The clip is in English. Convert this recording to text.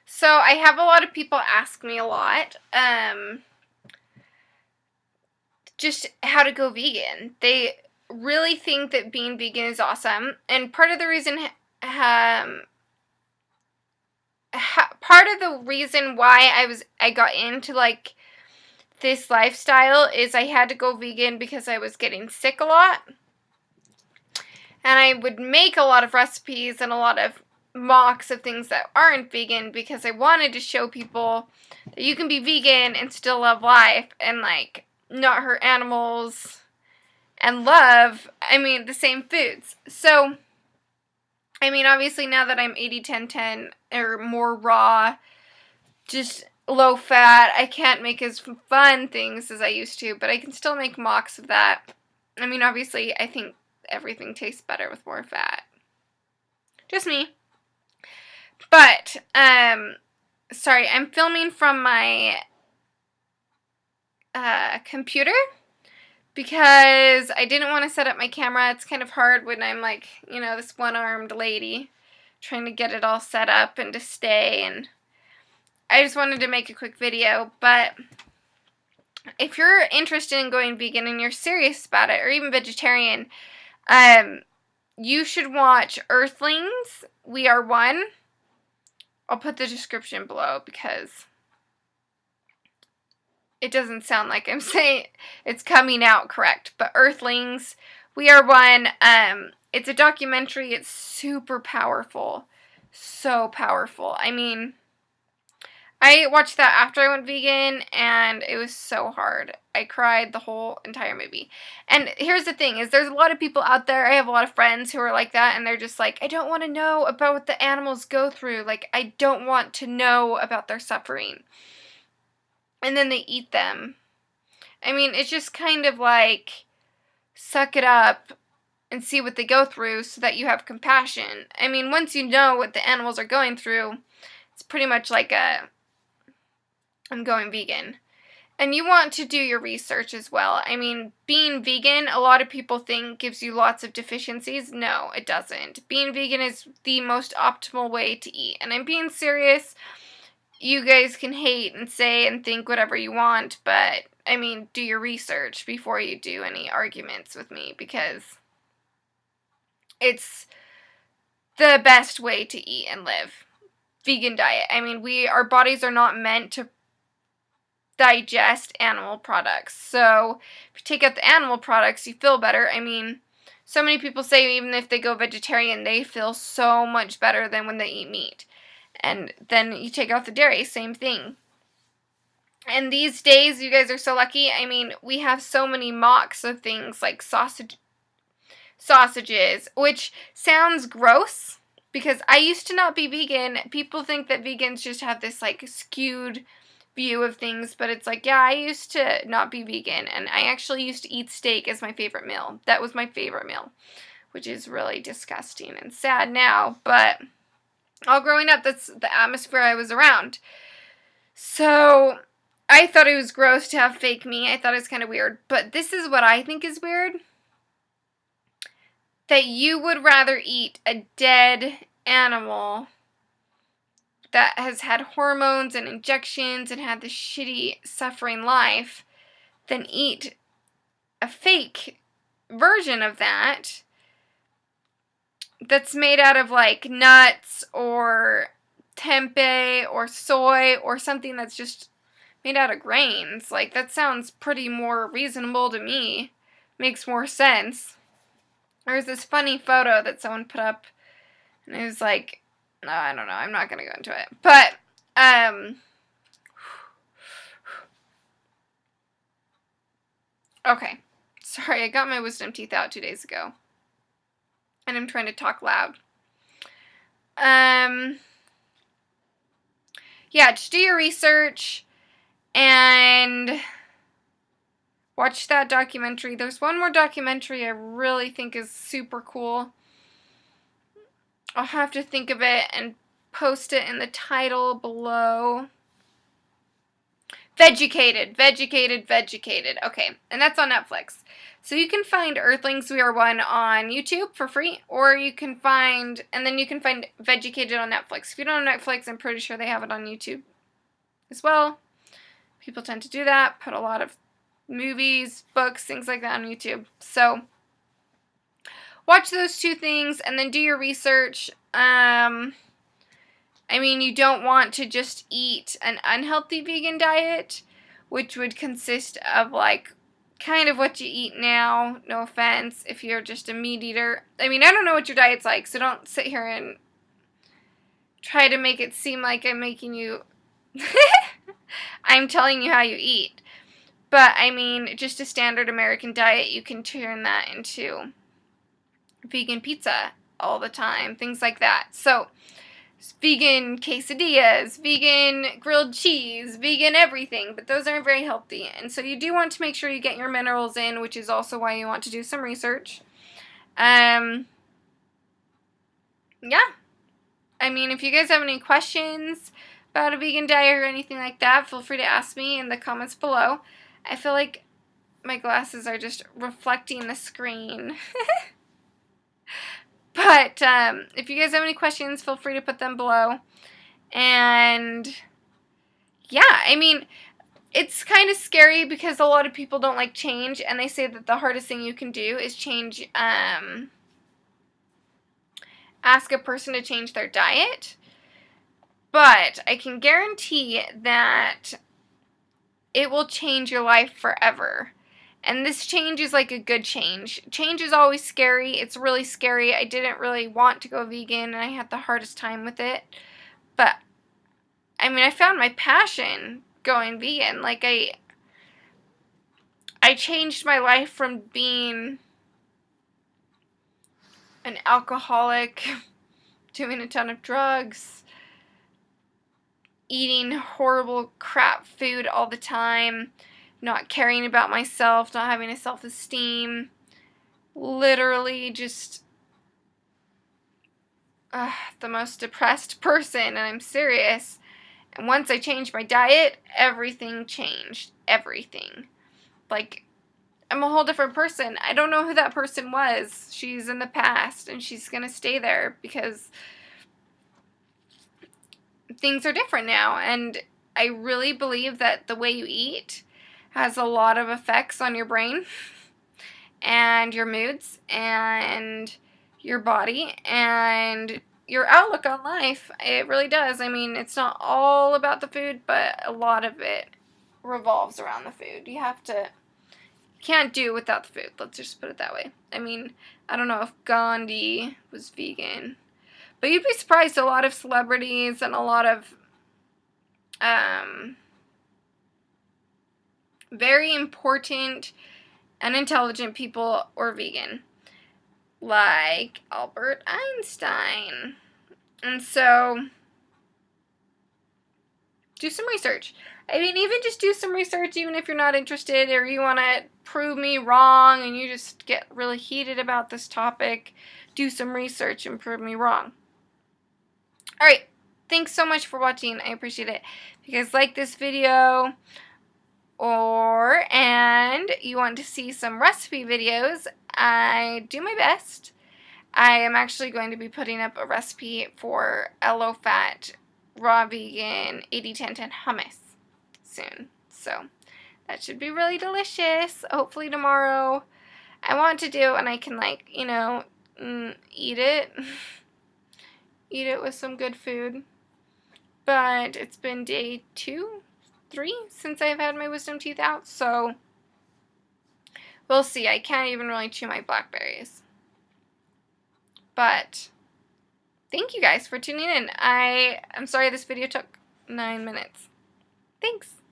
So I have a lot of people ask me a lot, just how to go vegan. They really think that being vegan is awesome, and part of the reason, part of the reason why I got into like this lifestyle is I had to go vegan because I was getting sick a lot, and I would make a lot of recipes and a lot of mocks of things that aren't vegan because I wanted to show people that you can be vegan and still love life and like not hurt animals and love, the same foods. So, obviously now that I'm 80-10-10 or more raw, just low fat, I can't make as fun things as I used to, but I can still make mocks of that. Obviously, I think everything tastes better with more fat. Just me. But, sorry, I'm filming from my computer because I didn't want to set up my camera. It's kind of hard when I'm like, this one-armed lady trying to get it all set up and to stay, and I just wanted to make a quick video. But if you're interested in going vegan and you're serious about it, or even vegetarian, you should watch Earthlings We Are One. I'll put the description below because it doesn't sound like I'm saying it's coming out correct. But Earthlings We Are One, it's a documentary. It's super powerful. So powerful. I watched that after I went vegan, and it was so hard. I cried the whole entire movie. And here's the thing, is there's a lot of people out there, I have a lot of friends who are like that, and they're just like, I don't want to know about what the animals go through. Like, I don't want to know about their suffering. And then they eat them. It's just kind of like, suck it up and see what they go through so that you have compassion. Once you know what the animals are going through, it's pretty much like I'm going vegan. And you want to do your research as well. Being vegan, a lot of people think gives you lots of deficiencies. No, it doesn't. Being vegan is the most optimal way to eat. And I'm being serious. You guys can hate and say and think whatever you want, but, do your research before you do any arguments with me, because it's the best way to eat and live. Vegan diet. Our bodies are not meant to digest animal products. So if you take out the animal products, you feel better. So many people say even if they go vegetarian, they feel so much better than when they eat meat. And then you take out the dairy, same thing. And these days, you guys are so lucky. We have so many mocks of things like sausages, which sounds gross because I used to not be vegan. People think that vegans just have this like skewed view of things, but it's like, yeah, I used to not be vegan, and I actually used to eat steak as my favorite meal. That was my favorite meal, which is really disgusting and sad now, but all growing up, that's the atmosphere I was around. So I thought it was gross to have fake meat. I thought it was kind of weird, but this is what I think is weird. That you would rather eat a dead animal that has had hormones and injections and had this shitty suffering life than eat a fake version of that that's made out of like nuts or tempeh or soy or something that's just made out of grains. Like, that sounds pretty more reasonable to me. Makes more sense. There's this funny photo that someone put up, and it was like, no, I don't know, I'm not gonna go into it. But, okay. Sorry, I got my wisdom teeth out 2 days ago. And I'm trying to talk loud. Yeah, just do your research and watch that documentary. There's one more documentary I really think is super cool. I'll have to think of it and post it in the title below. Vegucated. Okay, and that's on Netflix. So you can find Earthlings We Are One on YouTube for free, or you can find Vegucated on Netflix. If you don't have Netflix, I'm pretty sure they have it on YouTube as well. People tend to do that, put a lot of movies, books, things like that on YouTube. So watch those two things and then do your research. I mean, you don't want to just eat an unhealthy vegan diet, which would consist of, like, kind of what you eat now. No offense if you're just a meat eater. I mean, I don't know what your diet's like, so don't sit here and try to make it seem like I'm making you... I'm telling you how you eat. But, I mean, just a standard American diet, you can turn that into vegan pizza all the time, things like that. So, vegan quesadillas, vegan grilled cheese, vegan everything, but those aren't very healthy. And so you do want to make sure you get your minerals in, which is also why you want to do some research. Yeah. I mean, if you guys have any questions about a vegan diet or anything like that, feel free to ask me in the comments below. I feel like my glasses are just reflecting the screen. But if you guys have any questions, feel free to put them below. And yeah, I mean, it's kind of scary because a lot of people don't like change, and they say that the hardest thing you can do is change, ask a person to change their diet. But I can guarantee that it will change your life forever. And this change is like a good change. Change is always scary. It's really scary. I didn't really want to go vegan, and I had the hardest time with it. But, I mean, I found my passion going vegan. Like, I changed my life from being an alcoholic, doing a ton of drugs, eating horrible crap food all the time, not caring about myself, not having a self-esteem, literally just the most depressed person, and I'm serious. And once I changed my diet, everything changed. Everything. Like, I'm a whole different person. I don't know who that person was. She's in the past, and she's gonna stay there because things are different now. And I really believe that the way you eat has a lot of effects on your brain and your moods and your body and your outlook on life. It really does. I mean, it's not all about the food, but a lot of it revolves around the food. You can't do without the food. Let's just put it that way. I mean, I don't know if Gandhi was vegan, but you'd be surprised. A lot of celebrities and a lot of very important and intelligent people were vegan, like Albert Einstein. And so, do some research. I mean, even just do some research, even if you're not interested or you want to prove me wrong and you just get really heated about this topic, do some research and prove me wrong. Alright, thanks so much for watching. I appreciate it. If you guys like this video, and you want to see some recipe videos, I do my best. I am actually going to be putting up a recipe for a low-fat, raw vegan 80-10-10 hummus soon. So that should be really delicious. Hopefully tomorrow. I want to do, and I can, like, you know, eat it. Eat it with some good food. But it's been day 2, 3 since I've had my wisdom teeth out, so we'll see. I can't even really chew my blackberries. But thank you guys for tuning in. I'm sorry this video took 9 minutes. Thanks.